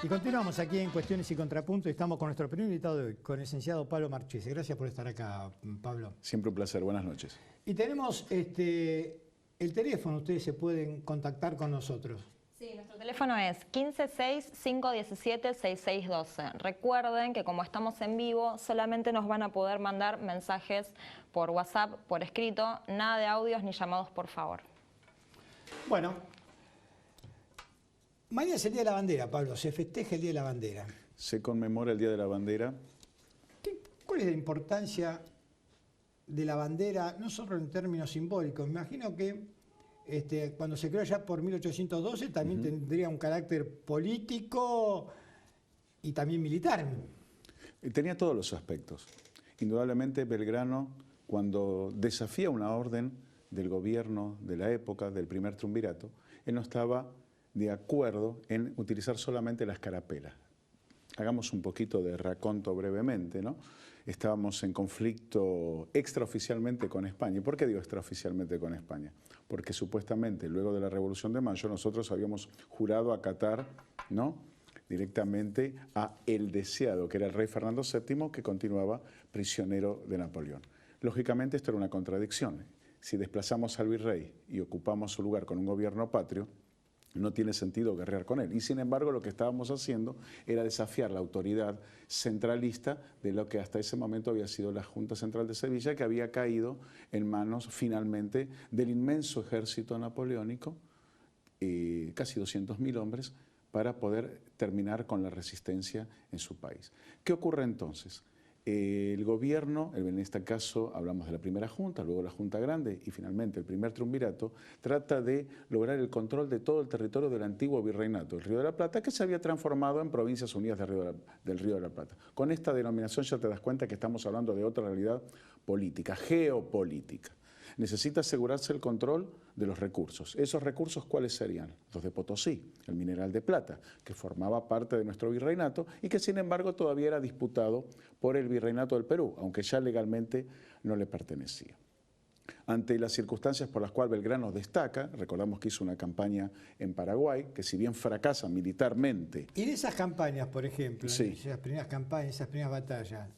Y continuamos aquí en Cuestiones y Contrapuntos. Estamos con nuestro primer invitado de hoy, con el licenciado Pablo Marchese. Gracias por estar acá, Pablo. Siempre un placer. Buenas noches. Y tenemos el teléfono, ustedes se pueden contactar con nosotros. Sí, nuestro teléfono es 156-517-6612. Recuerden que como estamos en vivo, solamente nos van a poder mandar mensajes por WhatsApp, por escrito, nada de audios ni llamados, por favor. Bueno, mañana es el Día de la Bandera, Pablo, se festeja el Día de la Bandera. Se conmemora el Día de la Bandera. ¿Cuál es la importancia de la bandera, no solo en términos simbólicos? Me imagino que cuando se creó ya por 1812 también tendría un carácter político y también militar. Tenía todos los aspectos. Indudablemente Belgrano, cuando desafía una orden del gobierno de la época, del primer triunvirato, él no estaba de acuerdo en utilizar solamente la escarapela. Hagamos un poquito de raconto brevemente, ¿no? Estábamos en conflicto extraoficialmente con España. ¿Y por qué digo extraoficialmente con España? Porque supuestamente luego de la Revolución de Mayo nosotros habíamos jurado acatar, ¿no?, directamente a el deseado, que era el rey Fernando VII, que continuaba prisionero de Napoleón. Lógicamente esto era una contradicción. Si desplazamos al virrey y ocupamos su lugar con un gobierno patrio, no tiene sentido guerrear con él. Y sin embargo lo que estábamos haciendo era desafiar la autoridad centralista de lo que hasta ese momento había sido la Junta Central de Sevilla, que había caído en manos finalmente del inmenso ejército napoleónico, casi 200.000 hombres, para poder terminar con la resistencia en su país. ¿Qué ocurre entonces? El gobierno, en este caso hablamos de la primera junta, luego la junta grande y finalmente el primer triunvirato, trata de lograr el control de todo el territorio del antiguo virreinato, el Río de la Plata, que se había transformado en Provincias Unidas del Río de la Plata. Con esta denominación ya te das cuenta que estamos hablando de otra realidad política, geopolítica. Necesita asegurarse el control de los recursos. ¿Esos recursos cuáles serían? Los de Potosí, el mineral de plata, que formaba parte de nuestro virreinato y que sin embargo todavía era disputado por el virreinato del Perú, aunque ya legalmente no le pertenecía. Ante las circunstancias por las cuales Belgrano destaca, recordamos que hizo una campaña en Paraguay, que si bien fracasa militarmente... Y en esas campañas, por ejemplo, sí, en esas primeras campañas, esas primeras batallas,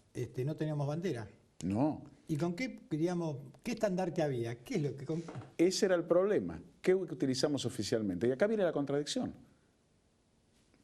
¿no teníamos bandera? No. ¿Y con qué, digamos, qué estandarte había? ¿Qué es lo que...? Ese era el problema. ¿Qué utilizamos oficialmente? Y acá viene la contradicción.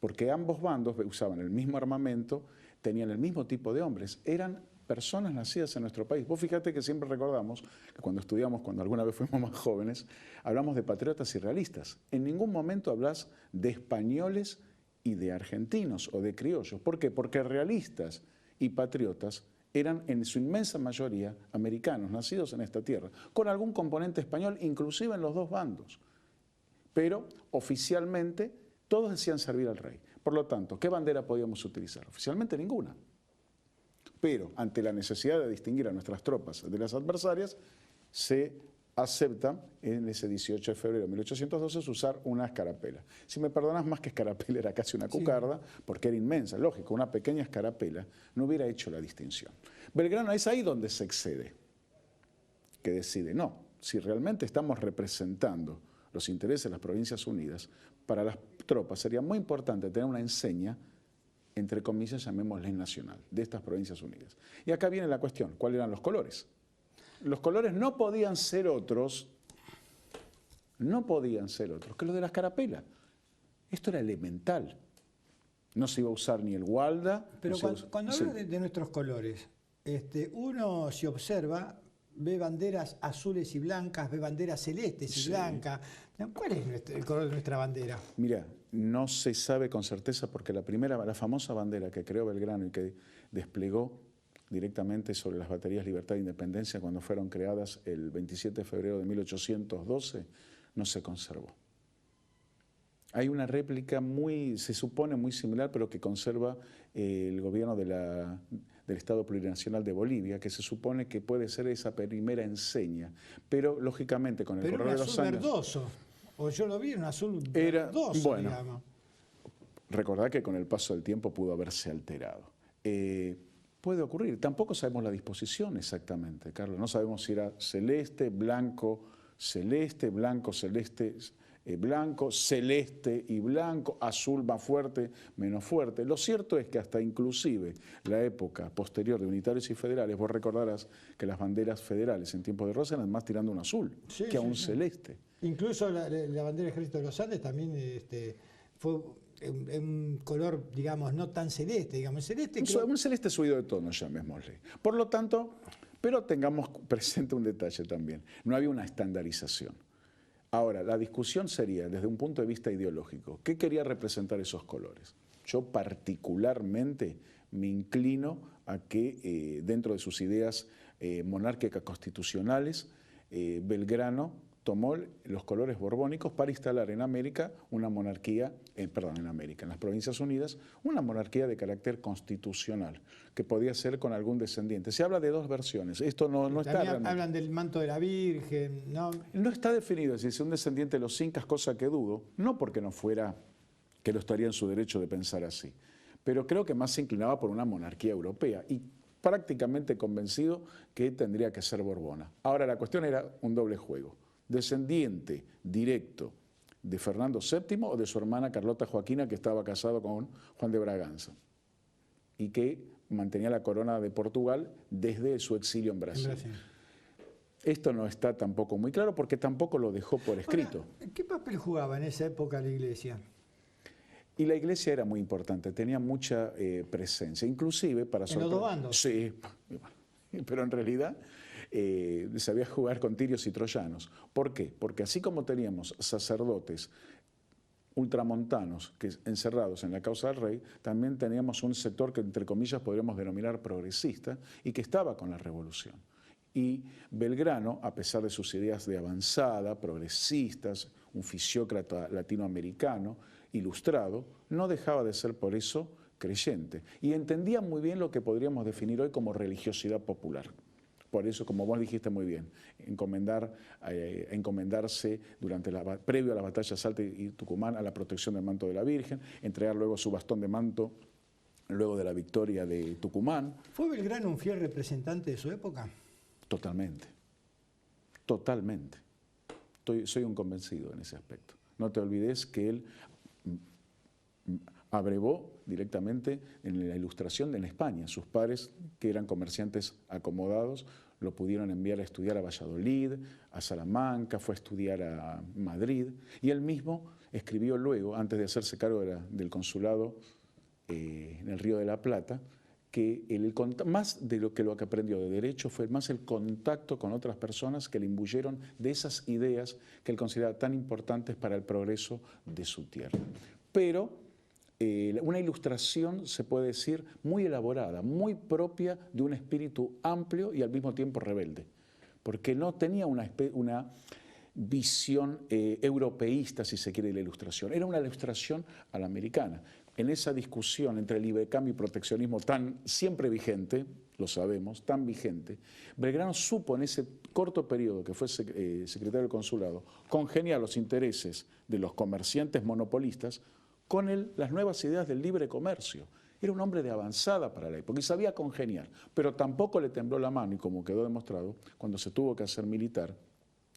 Porque ambos bandos usaban el mismo armamento, tenían el mismo tipo de hombres, eran personas nacidas en nuestro país. Vos fíjate que siempre recordamos que cuando estudiamos, cuando alguna vez fuimos más jóvenes, hablamos de patriotas y realistas. En ningún momento hablas de españoles y de argentinos o de criollos. ¿Por qué? Porque realistas y patriotas eran en su inmensa mayoría americanos, nacidos en esta tierra, con algún componente español, inclusive en los dos bandos. Pero oficialmente todos decían servir al rey. Por lo tanto, ¿qué bandera podíamos utilizar? Oficialmente ninguna. Pero ante la necesidad de distinguir a nuestras tropas de las adversarias, se acepta en ese 18 de febrero de 1812 usar una escarapela. Si me perdonás, más que escarapela era casi una cucarda, porque era inmensa, lógico, una pequeña escarapela no hubiera hecho la distinción. Belgrano es ahí donde se excede, que decide, no, si realmente estamos representando los intereses de las Provincias Unidas, para las tropas sería muy importante tener una enseña, entre comillas, llamémosle nacional, de estas Provincias Unidas. Y acá viene la cuestión, ¿cuáles eran los colores? Los colores no podían ser otros que los de la escarapela. Esto era elemental. No se iba a usar ni el gualda. Pero no cuando hablas de nuestros colores, uno si observa, ve banderas azules y blancas, ve banderas celestes y blancas. ¿Cuál es el color de nuestra bandera? Mira, no se sabe con certeza porque la famosa bandera que creó Belgrano y que desplegó directamente sobre las baterías Libertad e Independencia cuando fueron creadas el 27 de febrero de 1812, no se conservó. Hay una réplica se supone muy similar, pero que conserva el gobierno del Estado Plurinacional de Bolivia, que se supone que puede ser esa primera enseña, pero lógicamente con el correr de los años... verdoso, o yo lo vi en un azul verdoso, bueno, digamos. Recordad que con el paso del tiempo pudo haberse alterado. Puede ocurrir. Tampoco sabemos la disposición exactamente, Carlos. No sabemos si era celeste, blanco, celeste, blanco, celeste y blanco, azul más fuerte, menos fuerte. Lo cierto es que hasta inclusive la época posterior de unitarios y federales, vos recordarás que las banderas federales en tiempo de Rosa eran más tirando un azul que a un celeste. Incluso la bandera del Ejército de los Andes también fue un color, digamos, no tan celeste, digamos. Celeste un celeste subido de tono, llamémosle. Por lo tanto, pero tengamos presente un detalle también, no había una estandarización. Ahora, la discusión sería desde un punto de vista ideológico, ¿qué quería representar esos colores? Yo particularmente me inclino a que dentro de sus ideas monárquicas constitucionales, Belgrano tomó los colores borbónicos para instalar en América una monarquía, en las Provincias Unidas, una monarquía de carácter constitucional, que podía ser con algún descendiente. Se habla de dos versiones, esto no está realmente. Hablan del manto de la Virgen, ¿no? No está definido, si es un descendiente de los incas, cosa que dudo, no porque no fuera, que lo estaría en su derecho de pensar así, pero creo que más se inclinaba por una monarquía europea y prácticamente convencido que tendría que ser borbona. Ahora, la cuestión era un doble juego. Descendiente directo de Fernando VII o de su hermana Carlota Joaquina, que estaba casado con Juan de Braganza y que mantenía la corona de Portugal desde su exilio en Brasil. Esto no está tampoco muy claro porque tampoco lo dejó por escrito. Ahora, ¿qué papel jugaba en esa época la Iglesia? Y la Iglesia era muy importante, tenía mucha presencia, inclusive para... ¿En los dos bandos? Sí, pero en realidad... sabía jugar con tirios y troyanos. ¿Por qué? Porque así como teníamos sacerdotes ultramontanos que encerrados en la causa del rey, también teníamos un sector que entre comillas podríamos denominar progresista y que estaba con la revolución. Y Belgrano, a pesar de sus ideas de avanzada, progresistas, un fisiócrata latinoamericano, ilustrado, no dejaba de ser por eso creyente. Y entendía muy bien lo que podríamos definir hoy como religiosidad popular. Por eso, como vos dijiste muy bien, encomendarse previo a las batallas de Salta y Tucumán a la protección del manto de la Virgen, entregar luego su bastón de manto luego de la victoria de Tucumán. ¿Fue Belgrano un fiel representante de su época? Totalmente, totalmente. Soy un convencido en ese aspecto. No te olvides que él abrevó directamente en la Ilustración en España. Sus padres, que eran comerciantes acomodados, lo pudieron enviar a estudiar a Valladolid, a Salamanca, fue a estudiar a Madrid, y él mismo escribió luego, antes de hacerse cargo del consulado en el Río de la Plata, que más de lo que aprendió de derecho fue más el contacto con otras personas que le imbuyeron de esas ideas que él consideraba tan importantes para el progreso de su tierra. Pero una ilustración, se puede decir, muy elaborada, muy propia de un espíritu amplio y al mismo tiempo rebelde, porque no tenía una visión europeísta, si se quiere, de la ilustración. Era una ilustración a la americana. En esa discusión entre libre cambio y proteccionismo tan siempre vigente, lo sabemos, tan vigente, Belgrano supo en ese corto periodo que fue secretario del consulado congeniar los intereses de los comerciantes monopolistas con las nuevas ideas del libre comercio. Era un hombre de avanzada para la época y sabía congeniar, pero tampoco le tembló la mano, y como quedó demostrado, cuando se tuvo que hacer militar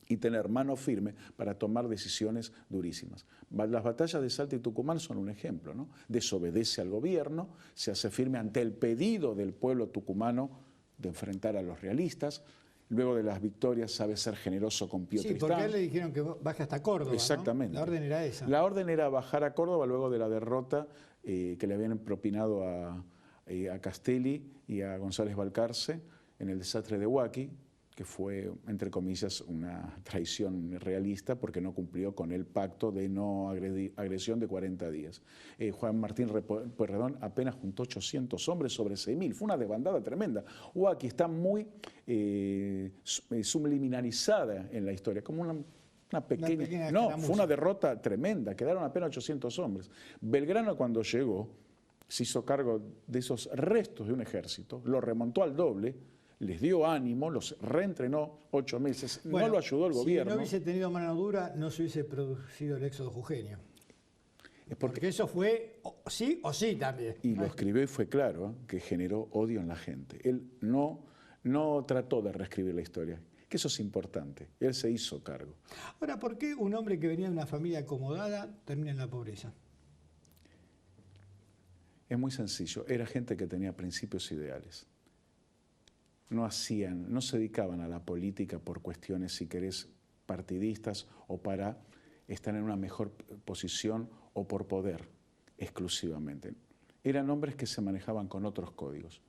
y tener mano firme para tomar decisiones durísimas. Las batallas de Salta y Tucumán son un ejemplo, ¿no? Desobedece al gobierno, se hace firme ante el pedido del pueblo tucumano de enfrentar a los realistas. Luego de las victorias sabe ser generoso con Pío Tristán. Sí, porque a él le dijeron que baje hasta Córdoba. Exactamente. ¿No? La orden era esa. La orden era bajar a Córdoba luego de la derrota que le habían propinado a Castelli y a González Balcarce en el desastre de Huaki, que fue, entre comillas, una traición realista porque no cumplió con el pacto de no agresión de 40 días. Juan Martín Pueyrredón apenas juntó 800 hombres sobre 6.000. Fue una desbandada tremenda. Huaki está muy subliminalizada en la historia, como una pequeña... No, fue una derrota tremenda, quedaron apenas 800 hombres. Belgrano, cuando llegó, se hizo cargo de esos restos de un ejército, lo remontó al doble, les dio ánimo, los reentrenó 8 meses, bueno, no lo ayudó el gobierno. Si no hubiese tenido mano dura, no se hubiese producido el éxodo jujeño. Es porque eso fue sí o sí también. Y lo escribió y fue claro, que generó odio en la gente. Él no trató de reescribir la historia, que eso es importante. Él se hizo cargo. Ahora, ¿por qué un hombre que venía de una familia acomodada termina en la pobreza? Es muy sencillo. Era gente que tenía principios ideales. No se dedicaban a la política por cuestiones, si querés, partidistas o para estar en una mejor posición o por poder exclusivamente. Eran hombres que se manejaban con otros códigos.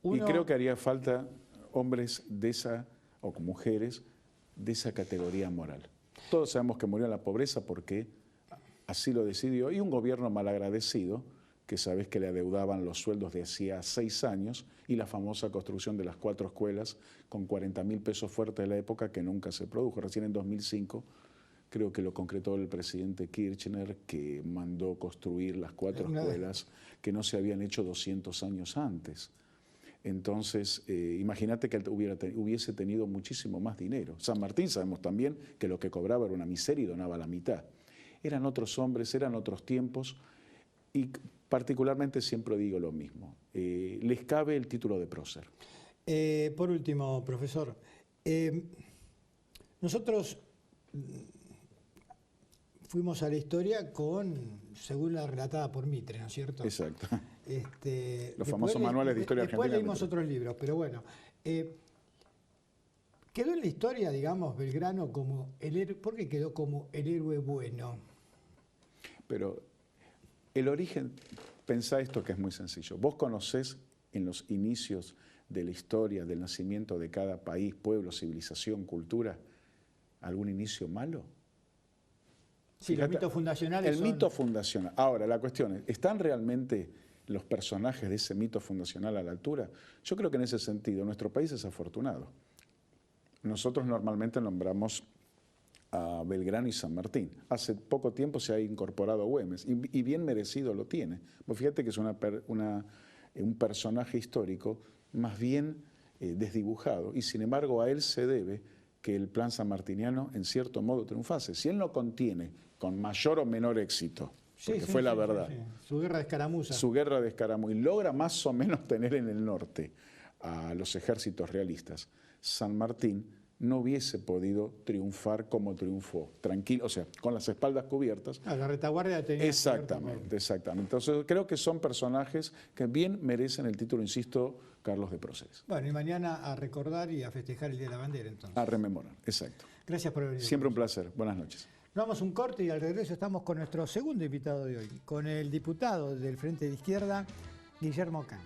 Y creo que haría falta hombres de esa, o mujeres, de esa categoría moral. Todos sabemos que murió en la pobreza porque así lo decidió, y un gobierno malagradecido, que sabés que le adeudaban los sueldos de hacía 6 años, y la famosa construcción de las 4 escuelas con 40.000 pesos fuertes de la época que nunca se produjo. Recién en 2005 creo que lo concretó el presidente Kirchner, que mandó construir las 4 escuelas que no se habían hecho 200 años antes. Entonces, imagínate que hubiese tenido muchísimo más dinero. San Martín sabemos también que lo que cobraba era una miseria y donaba la mitad. Eran otros hombres, eran otros tiempos, y particularmente siempre digo lo mismo. Les cabe el título de prócer. Por último, profesor, nosotros fuimos a la historia según la relatada por Mitre, ¿no es cierto? Exacto. Los famosos manuales de historia argentina. Después leímos otros libros, pero bueno. Quedó en la historia, digamos, Belgrano como el héroe. ¿Por qué quedó como el héroe bueno? Pero el origen, pensá esto que es muy sencillo. ¿Vos conocés en los inicios de la historia, del nacimiento de cada país, pueblo, civilización, cultura, algún inicio malo? Sí, los mitos fundacionales El mito fundacional. Ahora, la cuestión es, ¿están realmente los personajes de ese mito fundacional a la altura? Yo creo que en ese sentido nuestro país es afortunado. Nosotros normalmente nombramos a Belgrano y San Martín. Hace poco tiempo se ha incorporado Güemes y bien merecido lo tiene. Vos fíjate que es un personaje histórico más bien desdibujado, y sin embargo a él se debe que el plan sanmartiniano en cierto modo triunfase. Si él no contiene con mayor o menor éxito, porque fue la verdad, su guerra de escaramuza. Su guerra de escaramuza, y logra más o menos tener en el norte a los ejércitos realistas, San Martín no hubiese podido triunfar como triunfó, tranquilo, o sea, con las espaldas cubiertas. La retaguardia tenía. Exactamente. Entonces creo que son personajes que bien merecen el título, insisto, Carlos de Próceres. Bueno, y mañana a recordar y a festejar el Día de la Bandera, entonces. A rememorar, exacto. Gracias por venir. Siempre un placer. Buenas noches. Nos vamos un corte y al regreso estamos con nuestro segundo invitado de hoy, con el diputado del Frente de Izquierda, Guillermo Can.